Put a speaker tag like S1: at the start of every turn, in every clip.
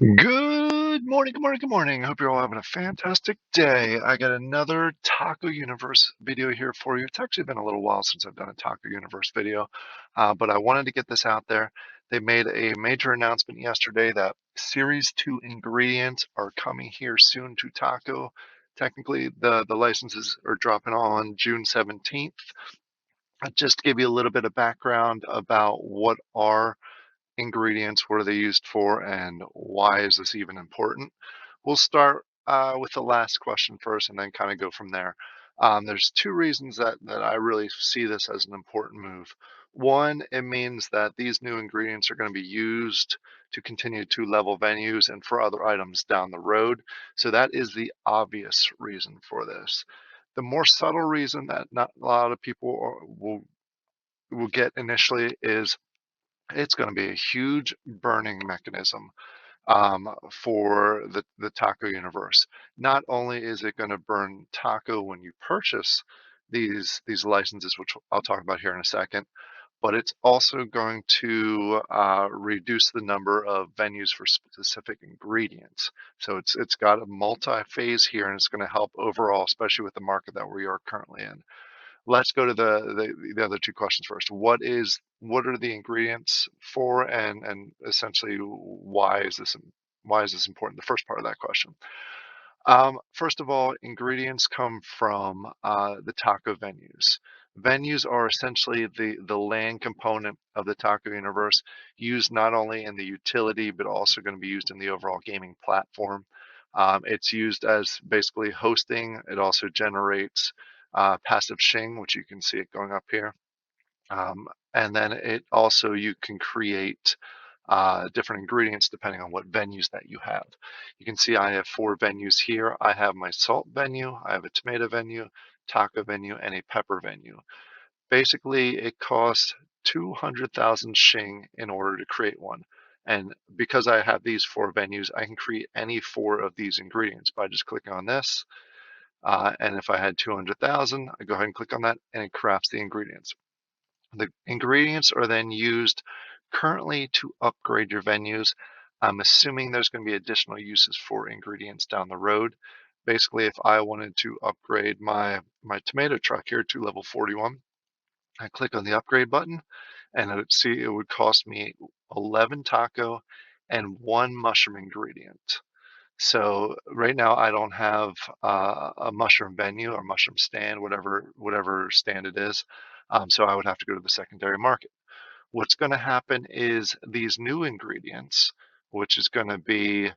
S1: Good morning, good morning, good morning. Hope you're all having a fantastic day. I got another Taco Universe video here for you. It's actually been a little while since I've done a Taco Universe video, but I wanted to get this out there. They made a major announcement yesterday that Series 2 ingredients are coming here soon to Taco. Technically, the licenses are dropping on June 17th. Just to give you a little bit of background about what are ingredients, what are they used for, and why is this even important? We'll start with the last question first and then kind of go from there. There's two reasons that I really see this as an important move. One, it means that these new ingredients are going to be used to continue to level venues and for other items down the road. So that is the obvious reason for this. The more subtle reason that not a lot of people will get initially is it's going to be a huge burning mechanism for the taco universe. Not only is it going to burn taco when you purchase these licenses, which I'll talk about here in a second, but it's also going to reduce the number of venues for specific ingredients. So it's got a multi-phase here, and it's going to help overall, especially with the market that we are currently in. Let's go to the other two questions first. What are the ingredients for, and essentially why is this important? The first part of that question. First of all, ingredients come from the taco venues. Venues are essentially the land component of the taco universe, used not only in the utility but also going to be used in the overall gaming platform. It's used as basically hosting. It also generates passive shing, which you can see it going up here. And then it also, you can create different ingredients depending on what venues that you have. You can see I have 4 venues here. I have my salt venue, I have a tomato venue, taco venue, and a pepper venue. Basically, it costs 200,000 shing in order to create one. And because I have these 4 venues, I can create any 4 of these ingredients by just clicking on this. And if I had 200,000, I go ahead and click on that and it crafts the ingredients. The ingredients are then used currently to upgrade your venues. I'm assuming there's going to be additional uses for ingredients down the road. Basically, if I wanted to upgrade my tomato truck here to level 41, I click on the upgrade button and it would cost me 11 taco and 1 mushroom ingredient. So right now I don't have a mushroom venue or mushroom stand, whatever stand it is. So I would have to go to the secondary market. What's going to happen is these new ingredients, which is going to be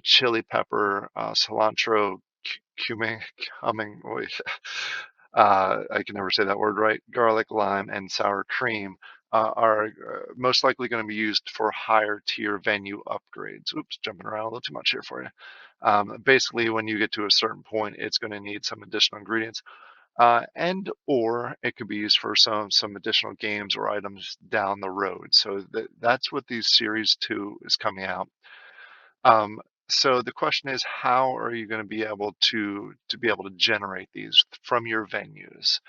S1: chili pepper, cilantro, cumin, cumin, I can never say that word right, garlic, lime, and sour cream, are most likely going to be used for higher tier venue upgrades. Oops, jumping around a little too much here for you. Basically, when you get to a certain point, it's going to need some additional ingredients, and or it could be used for some additional games or items down the road. So that's what these Series 2 is coming out. Um, so the question is, how are you going to be able to generate these from your venues?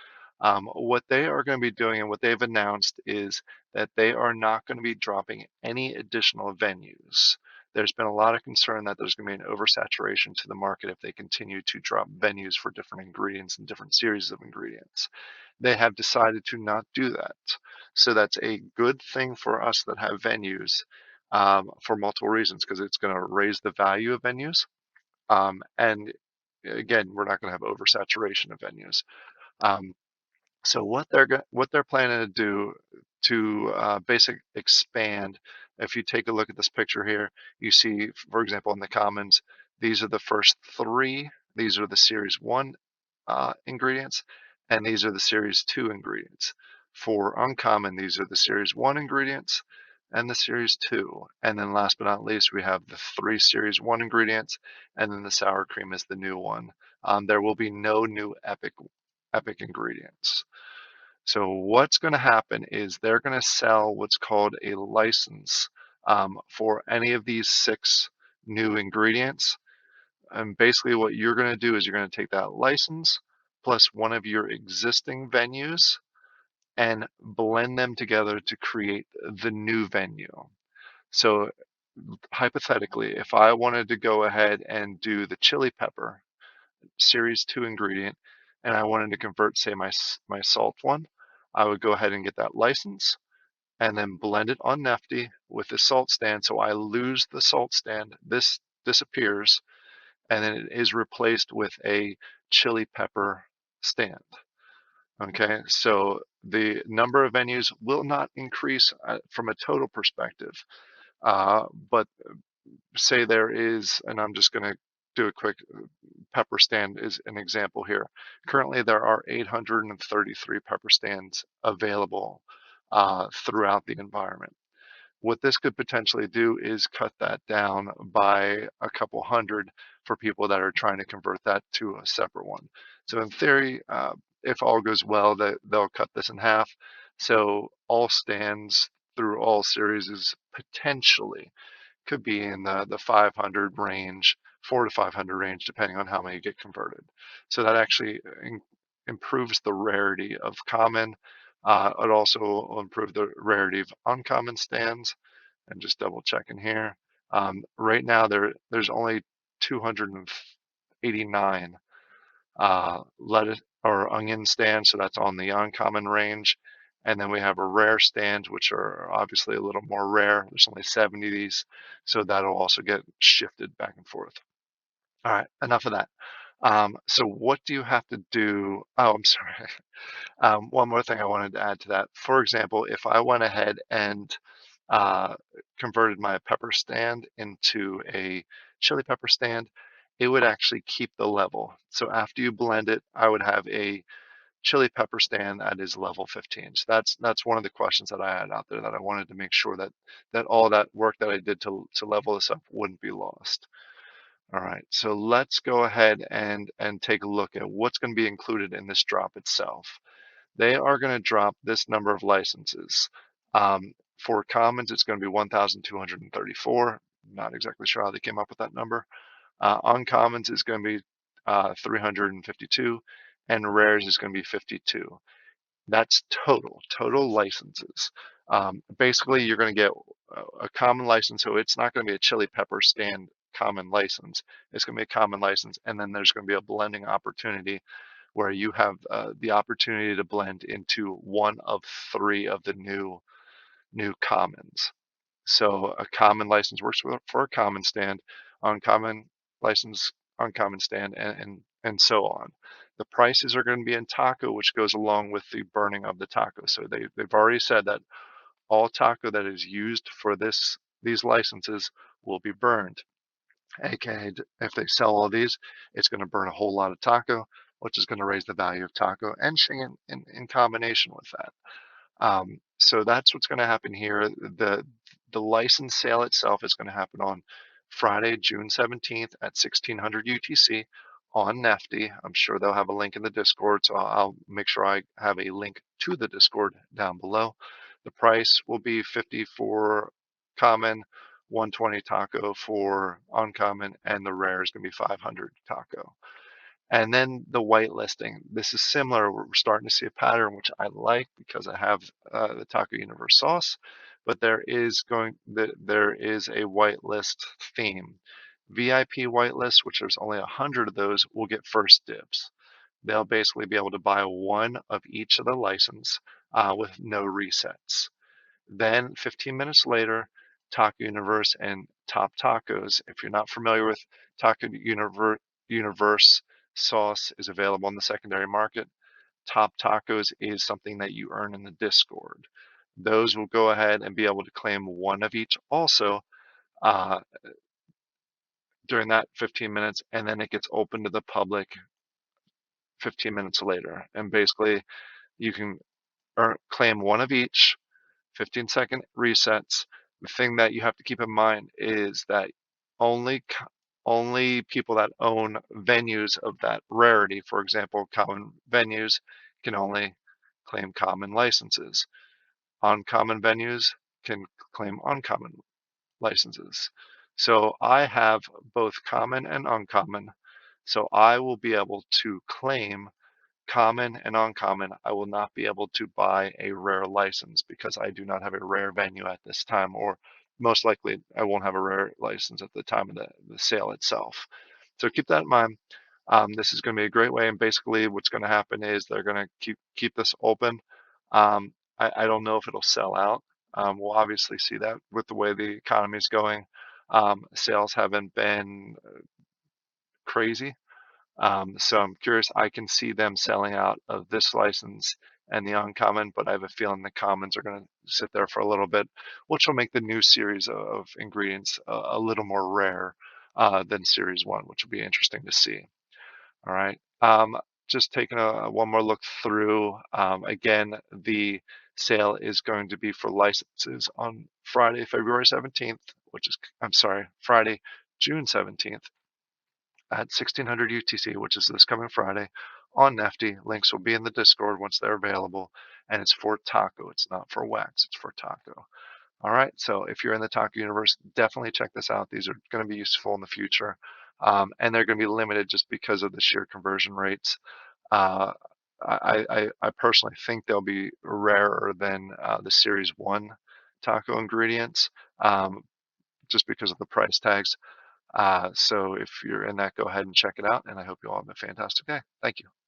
S1: What they are going to be doing and what they've announced is that they are not going to be dropping any additional venues. There's been a lot of concern that there's going to be an oversaturation to the market if they continue to drop venues for different ingredients and different series of ingredients. They have decided to not do that. So that's a good thing for us that have venues, for multiple reasons, because it's going to raise the value of venues. And again, we're not going to have oversaturation of venues. Um, so what they're planning to do to basic expand. If you take a look at this picture here, you see, for example, in the commons, these are the first 3. These are the Series 1 ingredients, and these are the Series 2 ingredients. For uncommon, these are the Series 1 ingredients and the Series 2. And then last but not least, we have the 3 Series 1 ingredients, and then the sour cream is the new one. There will be no new epic ingredients. So what's going to happen is they're going to sell what's called a license, for any of these 6 new ingredients. And basically what you're going to do is you're going to take that license plus one of your existing venues and blend them together to create the new venue. So hypothetically, if I wanted to go ahead and do the chili pepper series 2 ingredient and I wanted to convert, say, my salt one, I would go ahead and get that license and then blend it on Nifty with the salt stand. So I lose the salt stand. This disappears and then it is replaced with a chili pepper stand. Okay, so the number of venues will not increase from a total perspective, but say there is, and I'm just going to do a quick pepper stand is an example here. Currently, there are 833 pepper stands available throughout the environment. What this could potentially do is cut that down by a couple hundred for people that are trying to convert that to a separate one. So in theory, if all goes well, they'll cut this in half. So all stands through all series is potentially could be in the 500 range, 4 to 500 range, depending on how many get converted. So that actually improves the rarity of common. It also will improve the rarity of uncommon stands. And just double checking here. Right now, there's only 289 lettuce or onion stands, so that's on the uncommon range. And then we have a rare stand, which are obviously a little more rare. There's only 70 of these, so that'll also get shifted back and forth. All right, enough of that. So what do you have to do? Oh, I'm sorry. One more thing I wanted to add to that. For example, if I went ahead and uh, converted my pepper stand into a chili pepper stand, it would actually keep the level. So after you blend it, I would have a chili pepper stand that is level 15. So that's one of the questions that I had out there that I wanted to make sure that all that work that I did to level this up wouldn't be lost. All right, so let's go ahead and take a look at what's going to be included in this drop itself. They are going to drop this number of licenses. For commons, it's going to be 1,234. Not exactly sure how they came up with that number. Uncommons is going to be 352, and rares is going to be 52. That's total licenses. Basically, you're going to get a common license, so it's not going to be a chili pepper stand common license. It's going to be a common license, and then there's going to be a blending opportunity where you have the opportunity to blend into one of three of the new commons. So a common license works for a common stand, uncommon license, uncommon stand, and so on. The prices are going to be in taco, which goes along with the burning of the taco. So they've already said that all taco that is used for these licenses will be burned. AKA, if they sell all these, it's going to burn a whole lot of taco, which is going to raise the value of taco and Shing in combination with that. So that's what's going to happen here. The license sale itself is going to happen on Friday, June 17th at 1600 UTC on Nifty. I'm sure they'll have a link in the Discord, so I'll make sure I have a link to the Discord down below. The price will be 50 for common, 120 taco for uncommon, and the rare is going to be 500 taco. And then the whitelisting. This is similar. We're starting to see a pattern, which I like because I have the Taco Universe sauce, but there is a whitelist theme. VIP whitelist, which there's only 100 of those, will get first dibs. They'll basically be able to buy one of each of the license with no resets. Then 15 minutes later, Taco Universe and Top Tacos. If you're not familiar with Taco Universe sauce is available in the secondary market. Top Tacos is something that you earn in the Discord. Those will go ahead and be able to claim one of each also uh, during that 15 minutes, and then it gets open to the public 15 minutes later. And basically, you can claim one of each, 15-second resets. The thing that you have to keep in mind is that only only people that own venues of that rarity, for example, common venues, can only claim common licenses. Uncommon venues can claim uncommon licenses. So I have both common and uncommon. So I will be able to claim common and uncommon. I will not be able to buy a rare license because I do not have a rare venue at this time, or most likely I won't have a rare license at the time of the sale itself. So keep that in mind. This is going to be a great way, and basically what's going to happen is they're going to keep this open. I don't know if it'll sell out. We'll obviously see that with the way the economy is going. Sales haven't been crazy, so I'm curious. I can see them selling out of this license and the uncommon, but I have a feeling the commons are going to sit there for a little bit, which will make the new series of ingredients a little more rare than series one, which will be interesting to see. All right. Just taking one more look through. Again, the sale is going to be for licenses on Friday, February 17th, which is, I'm sorry, Friday, June 17th at 1600 UTC, which is this coming Friday on Nifty. Links will be in the Discord once they're available, and it's for taco. It's not for wax, it's for taco. All right, so if you're in the taco universe, definitely check this out. These are going to be useful in the future, and they're going to be limited just because of the sheer conversion rates. Uh, I personally think they'll be rarer than the Series 1 taco ingredients, just because of the price tags. So if you're in that, go ahead and check it out, and I hope you all have a fantastic day. Thank you.